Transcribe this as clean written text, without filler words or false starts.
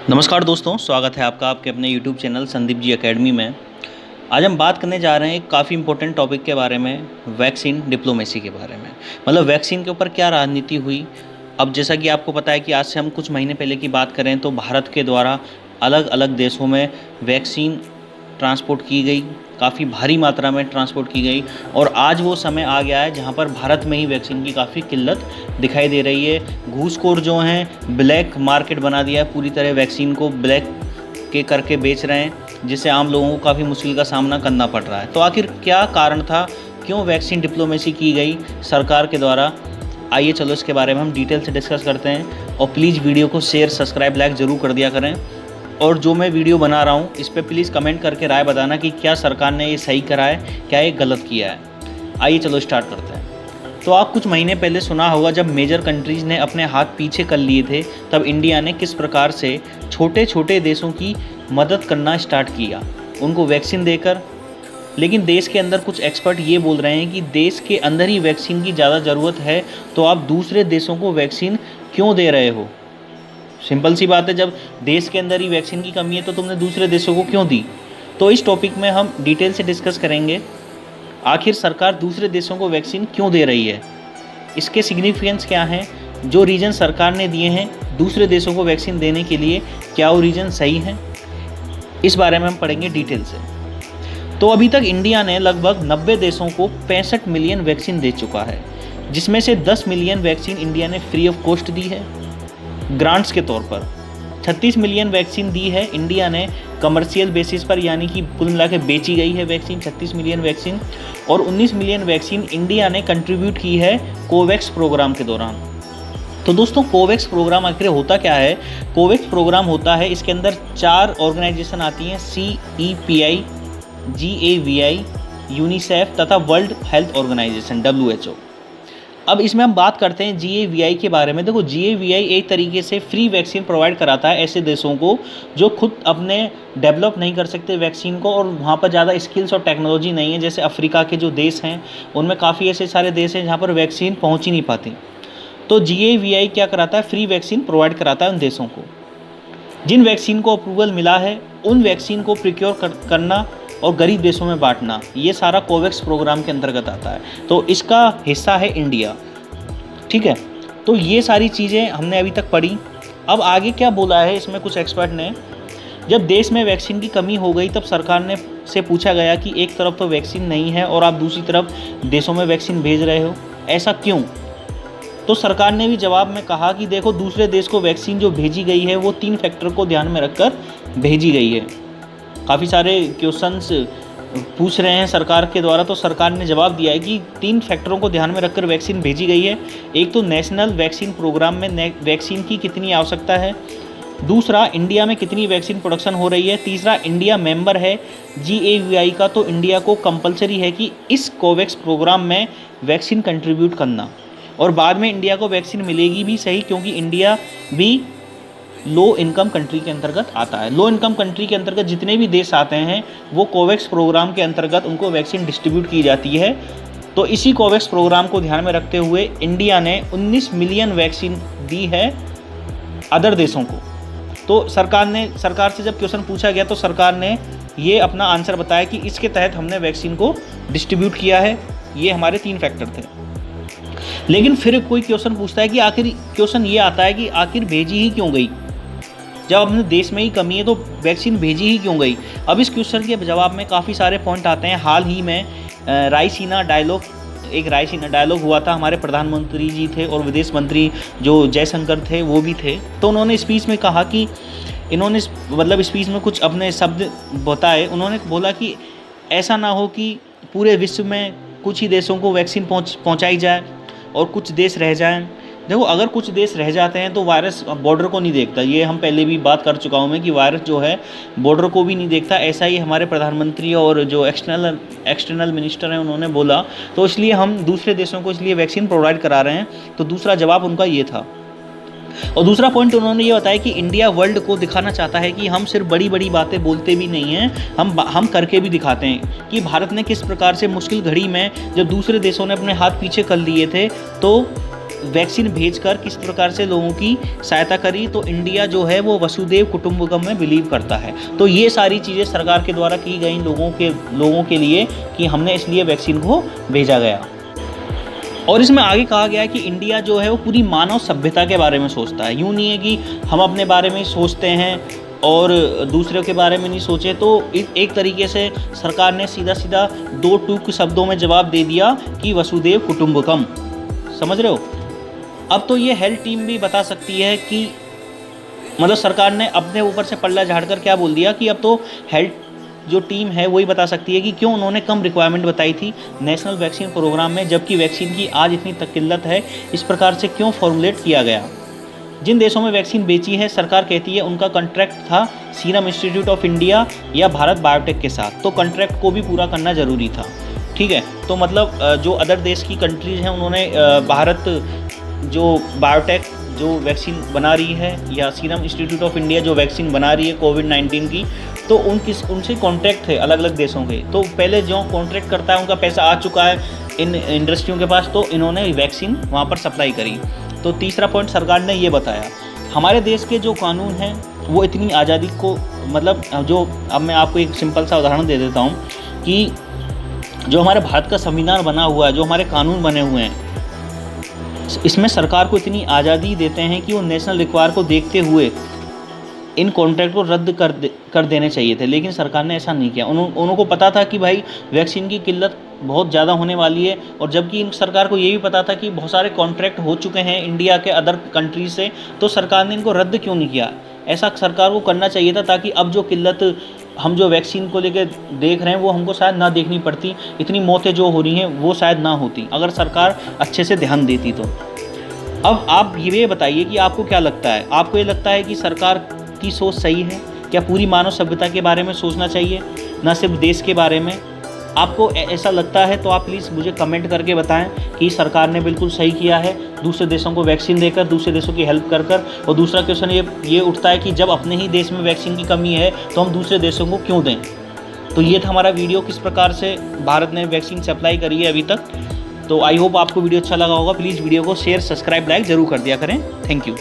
नमस्कार दोस्तों, स्वागत है आपका आपके अपने YouTube channel Sandeep ji academy में। आज हम बात करने जा रहे हैं एक काफ़ी इंपॉर्टेंट टॉपिक के बारे में, वैक्सीन डिप्लोमेसी के बारे में। मतलब वैक्सीन के ऊपर क्या राजनीति हुई। अब जैसा कि आपको पता है कि आज से हम कुछ महीने पहले की बात करें तो भारत के द्वारा अलग अलग देशों में वैक्सीन ट्रांसपोर्ट की गई, काफ़ी भारी मात्रा में ट्रांसपोर्ट की गई और आज वो समय आ गया है जहाँ पर भारत में ही वैक्सीन की काफ़ी किल्लत दिखाई दे रही है। घूसखोर जो हैं ब्लैक मार्केट बना दिया है, पूरी तरह वैक्सीन को ब्लैक के करके बेच रहे हैं, जिससे आम लोगों को काफ़ी मुश्किल का सामना करना पड़ रहा है। तो आखिर क्या कारण था, क्यों वैक्सीन डिप्लोमेसी की गई सरकार के द्वारा? आइए चलो इसके बारे में हम डिटेल से डिस्कस करते हैं और प्लीज़ वीडियो को शेयर सब्सक्राइब लाइक ज़रूर कर दिया करें। और जो मैं वीडियो बना रहा हूँ इस पर प्लीज़ कमेंट करके राय बताना कि क्या सरकार ने ये सही करा है, क्या ये गलत किया है। आइए चलो स्टार्ट करते हैं। तो आप कुछ महीने पहले सुना होगा जब मेजर कंट्रीज़ ने अपने हाथ पीछे कर लिए थे, तब इंडिया ने किस प्रकार से छोटे छोटे देशों की मदद करना स्टार्ट किया, उनको वैक्सीन देकर। लेकिन देश के अंदर कुछ एक्सपर्ट ये बोल रहे हैं कि देश के अंदर ही वैक्सीन की ज़्यादा ज़रूरत है, तो आप दूसरे देशों को वैक्सीन क्यों दे रहे हो? सिंपल सी बात है, जब देश के अंदर ही वैक्सीन की कमी है तो तुमने दूसरे देशों को क्यों दी? तो इस टॉपिक में हम डिटेल से डिस्कस करेंगे आखिर सरकार दूसरे देशों को वैक्सीन क्यों दे रही है, इसके सिग्निफिकेंस क्या हैं, जो रीज़न सरकार ने दिए हैं दूसरे देशों को वैक्सीन देने के लिए, क्या वो रीज़न सही हैं, इस बारे में हम पढ़ेंगे डिटेल से। तो अभी तक इंडिया ने लगभग 90 देशों को 65 मिलियन वैक्सीन दे चुका है, जिसमें से 10 मिलियन वैक्सीन इंडिया ने फ्री ऑफ कॉस्ट दी है ग्रांट्स के तौर पर। 36 मिलियन वैक्सीन दी है इंडिया ने कमर्शियल बेसिस पर, यानी कि कुल मिला के बेची गई है वैक्सीन 36 मिलियन वैक्सीन। और 19 मिलियन वैक्सीन इंडिया ने कंट्रीब्यूट की है कोवैक्स प्रोग्राम के दौरान। तो दोस्तों, कोवैक्स प्रोग्राम आखिर होता क्या है? कोवैक्स प्रोग्राम होता है, इसके अंदर 4 ऑर्गेनाइजेशन आती हैं, CEPI, GAVI, यूनिसेफ तथा वर्ल्ड हेल्थ ऑर्गेनाइजेशन WHO। अब इसमें हम बात करते हैं GAVI के बारे में। देखो, GAVI एक तरीके से फ्री वैक्सीन प्रोवाइड कराता है ऐसे देशों को जो खुद अपने डेवलप नहीं कर सकते वैक्सीन को, और वहाँ पर ज़्यादा स्किल्स और टेक्नोलॉजी नहीं है। जैसे अफ्रीका के जो देश हैं उनमें काफ़ी ऐसे सारे देश हैं जहाँ पर वैक्सीन पहुँच ही नहीं पाती। तो GAVI क्या कराता है? फ्री वैक्सीन प्रोवाइड कराता है उन देशों को। जिन वैक्सीन को अप्रूवल मिला है उन वैक्सीन को प्रिक्योर करना और गरीब देशों में बांटना, ये सारा कोवैक्स प्रोग्राम के अंतर्गत आता है। तो इसका हिस्सा है इंडिया, ठीक है। तो ये सारी चीज़ें हमने अभी तक पढ़ी। अब आगे क्या बोला है इसमें कुछ एक्सपर्ट ने, जब देश में वैक्सीन की कमी हो गई तब सरकार ने से पूछा गया कि एक तरफ तो वैक्सीन नहीं है और आप दूसरी तरफ देशों में वैक्सीन भेज रहे हो, ऐसा क्यों? तो सरकार ने भी जवाब में कहा कि देखो, दूसरे देश को वैक्सीन जो भेजी गई है वो 3 फैक्टर को ध्यान में रखकर भेजी गई है। काफ़ी सारे क्वेश्चंस पूछ रहे हैं सरकार के द्वारा, तो सरकार ने जवाब दिया है कि 3 फैक्टरों को ध्यान में रखकर वैक्सीन भेजी गई है। एक तो नेशनल वैक्सीन प्रोग्राम में वैक्सीन की कितनी आवश्यकता है, दूसरा इंडिया में कितनी वैक्सीन प्रोडक्शन हो रही है, तीसरा इंडिया मेंबर है GAVI का, तो इंडिया को कंपलसरी है कि इस कोवैक्स प्रोग्राम में वैक्सीन कंट्रीब्यूट करना। और बाद में इंडिया को वैक्सीन मिलेगी भी सही, क्योंकि इंडिया भी लो इनकम कंट्री के अंतर्गत आता है। लो इनकम कंट्री के अंतर्गत जितने भी देश आते हैं वो कोवैक्स प्रोग्राम के अंतर्गत उनको वैक्सीन डिस्ट्रीब्यूट की जाती है। तो इसी कोवैक्स प्रोग्राम को ध्यान में रखते हुए इंडिया ने 19 मिलियन वैक्सीन दी है अदर देशों को। तो सरकार से जब क्वेश्चन पूछा गया तो सरकार ने ये अपना आंसर बताया कि इसके तहत हमने वैक्सीन को डिस्ट्रीब्यूट किया है। ये हमारे 3 फैक्टर थे। लेकिन फिर कोई क्वेश्चन पूछता है कि आखिर क्वेश्चन ये आता है कि आखिर भेजी ही क्यों गई? जब अपने देश में ही कमी है तो वैक्सीन भेजी ही क्यों गई? अब इस क्वेश्चन के जवाब में काफ़ी सारे पॉइंट आते हैं। हाल ही में रायसीना डायलॉग हुआ था, हमारे प्रधानमंत्री जी थे और विदेश मंत्री जो जयशंकर थे वो भी थे। तो उन्होंने स्पीच में कहा कि इन्होंने मतलब स्पीच में कुछ अपने शब्द बताए। उन्होंने बोला कि ऐसा ना हो कि पूरे विश्व में कुछ ही देशों को वैक्सीन पहुँचाई जाए और कुछ देश रह जाएं। देखो, अगर कुछ देश रह जाते हैं तो वायरस बॉर्डर को नहीं देखता। ये हम पहले भी बात कर चुका हूँ मैं कि वायरस जो है बॉर्डर को भी नहीं देखता। ऐसा ही हमारे प्रधानमंत्री और जो एक्सटर्नल मिनिस्टर हैं उन्होंने बोला। तो इसलिए हम दूसरे देशों को इसलिए वैक्सीन प्रोवाइड करा रहे हैं। तो दूसरा जवाब उनका ये था। और दूसरा पॉइंट उन्होंने ये बताया कि इंडिया वर्ल्ड को दिखाना चाहता है कि हम सिर्फ बड़ी बड़ी बातें बोलते भी नहीं हैं, हम करके भी दिखाते हैं कि भारत ने किस प्रकार से मुश्किल घड़ी में जब दूसरे देशों ने अपने हाथ पीछे कर लिए थे तो वैक्सीन भेजकर किस प्रकार से लोगों की सहायता करी। तो इंडिया जो है वो वसुदेव कुटुंबकम में बिलीव करता है। तो ये सारी चीज़ें सरकार के द्वारा की गई लोगों के लिए कि हमने इसलिए वैक्सीन को भेजा गया। और इसमें आगे कहा गया है कि इंडिया जो है वो पूरी मानव सभ्यता के बारे में सोचता है। यूँ नहीं है कि हम अपने बारे में ही सोचते हैं और दूसरों के बारे में नहीं सोचे। तो एक तरीके से सरकार ने सीधा सीधा 2 टूक शब्दों में जवाब दे दिया कि वसुदेव कुटुंबकम। समझ रहे हो? अब तो ये हेल्थ टीम भी बता सकती है कि मतलब सरकार ने अपने ऊपर से पल्ला झाड़कर क्या बोल दिया कि अब तो हेल्थ जो टीम है वही बता सकती है कि क्यों उन्होंने कम रिक्वायरमेंट बताई थी नेशनल वैक्सीन प्रोग्राम में, जबकि वैक्सीन की आज इतनी तक किल्लत है। इस प्रकार से क्यों फॉर्मुलेट किया गया। जिन देशों में वैक्सीन बेची है सरकार कहती है उनका कॉन्ट्रैक्ट था सीरम इंस्टीट्यूट ऑफ इंडिया या भारत बायोटेक के साथ, तो कॉन्ट्रैक्ट को भी पूरा करना ज़रूरी था। ठीक है, तो मतलब जो अदर देश की कंट्रीज़ हैं उन्होंने भारत जो बायोटेक जो वैक्सीन बना रही है या सीरम इंस्टीट्यूट ऑफ इंडिया जो वैक्सीन बना रही है कोविड-19 की, तो उनसे कॉन्ट्रैक्ट थे अलग अलग देशों के। तो पहले जो कॉन्ट्रैक्ट करता है उनका पैसा आ चुका है इन इंडस्ट्रियों के पास, तो इन्होंने वैक्सीन वहाँ पर सप्लाई करी। तो तीसरा पॉइंट सरकार ने ये बताया, हमारे देश के जो कानून हैं वो इतनी आज़ादी को मतलब जो अब मैं आपको एक सिंपल सा उदाहरण दे देता हूँ कि जो हमारे भारत का संविधान बना हुआ है, जो हमारे कानून बने हुए हैं, इसमें सरकार को इतनी आज़ादी देते हैं कि वो नेशनल रिक्वायर को देखते हुए इन कॉन्ट्रैक्ट को रद्द कर देने चाहिए थे, लेकिन सरकार ने ऐसा नहीं किया। उनको पता था कि भाई वैक्सीन की किल्लत बहुत ज़्यादा होने वाली है, और जबकि इन सरकार को ये भी पता था कि बहुत सारे कॉन्ट्रैक्ट हो चुके हैं इंडिया के अदर कंट्रीज से, तो सरकार ने इनको रद्द क्यों नहीं किया। ऐसा सरकार को करना चाहिए था ताकि अब जो किल्लत हम जो वैक्सीन को लेकर देख रहे हैं वो हमको शायद ना देखनी पड़ती, इतनी मौतें जो हो रही हैं वो शायद ना होती अगर सरकार अच्छे से ध्यान देती तो। अब आप ये बताइए कि आपको क्या लगता है, आपको ये लगता है कि सरकार की सोच सही है क्या? पूरी मानव सभ्यता के बारे में सोचना चाहिए, ना सिर्फ देश के बारे में? आपको ऐसा लगता है तो आप प्लीज़ मुझे कमेंट करके बताएं कि सरकार ने बिल्कुल सही किया है दूसरे देशों को वैक्सीन देकर, दूसरे देशों की हेल्प कर कर। और दूसरा क्वेश्चन ये उठता है कि जब अपने ही देश में वैक्सीन की कमी है तो हम दूसरे देशों को क्यों दें। तो ये था हमारा वीडियो, किस प्रकार से भारत ने वैक्सीन सप्लाई करी है अभी तक। तो आई होप आपको वीडियो अच्छा लगा होगा। प्लीज़ वीडियो को शेयर, सब्सक्राइब, लाइक ज़रूर कर दिया करें। Thank you.